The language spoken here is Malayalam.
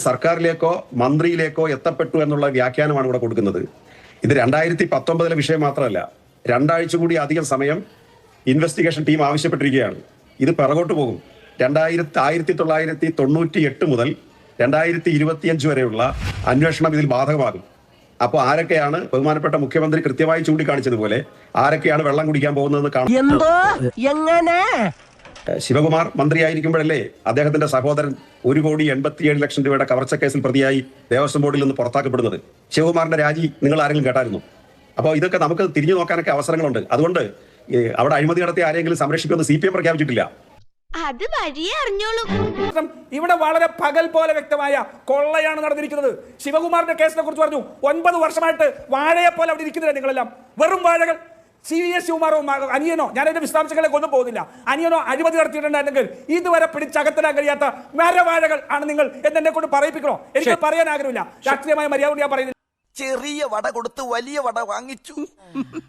സർക്കാരിലേക്കോ മന്ത്രിയിലേക്കോ എത്തപ്പെട്ടു എന്നുള്ള വ്യാഖ്യാനമാണ് ഇവിടെ കൊടുക്കുന്നത്. ഇത് 2019 വിഷയം മാത്രമല്ല, 2 ആഴ്ച കൂടി അധികം സമയം ഇൻവെസ്റ്റിഗേഷൻ ടീം ആവശ്യപ്പെട്ടിരിക്കുകയാണ്. ഇത് പിറകോട്ട് പോകും. 1998 മുതൽ 2025 വരെയുള്ള അന്വേഷണം ഇതിൽ ബാധകമാകും. അപ്പോൾ ആരൊക്കെയാണ്, ബഹുമാനപ്പെട്ട മുഖ്യമന്ത്രി കൃത്യമായി ചൂണ്ടിക്കാണിച്ചതുപോലെ ആരൊക്കെയാണ് വെള്ളം കുടിക്കാൻ പോകുന്നതെന്ന് കാണാം. ശിവകുമാർ മന്ത്രിയായിരിക്കുമ്പോഴല്ലേ അദ്ദേഹത്തിന്റെ സഹോദരൻ 1,87,00,000 രൂപയുടെ കവർച്ച കേസിൽ പ്രതിയായി ദേവസ്വം ബോർഡിൽ നിന്ന് പുറത്താക്കപ്പെടുന്നത്. ശിവകുമാറിന്റെ രാജി നിങ്ങൾ ആരെങ്കിലും കേട്ടായിരുന്നു? അപ്പോൾ ഇതൊക്കെ നമുക്ക് തിരിഞ്ഞു നോക്കാനൊക്കെ അവസരങ്ങളുണ്ട്. അതുകൊണ്ട് അവിടെ അഴിമതി നടത്തിയ ആരെങ്കിലും സംരക്ഷിക്കുമെന്ന് CPM പ്രഖ്യാപിച്ചിട്ടില്ല. അത് വഴിയേ അറിഞ്ഞോളൂ. ഇവിടെ വളരെ പകൽ പോലെ വ്യക്തമായ കൊള്ളയാണ് നടന്നിരിക്കുന്നത്. ശിവകുമാറിന്റെ കേസിനെ കുറിച്ച് പറഞ്ഞു, 9 വർഷമായിട്ട് വാഴയെ പോലെ അവിടെ ഇരിക്കുന്നില്ല നിങ്ങളെല്ലാം, വെറും വാഴകൾ. CVS ശിവകുമാറോ അനിയനോ, ഞാൻ അതിന്റെ വിശദാംശങ്ങളിലേക്ക് ഒന്നും പോകുന്നില്ല, അനിയനോ അഴിമതി നടത്തിയിട്ടുണ്ടെങ്കിൽ ഇതുവരെ പിടിച്ചകത്തിടാൻ കഴിയാത്ത മരവാഴകൾ ആണ് നിങ്ങൾ എന്നെ കൊണ്ട് പറയിപ്പിക്കണോ? എനിക്ക് പറയാൻ ആഗ്രഹമില്ല, രാഷ്ട്രീയമായ മര്യാദ ഞാൻ പറയുന്നില്ല. ചെറിയ വട കൊടുത്ത് വലിയ വട വാങ്ങിച്ചു.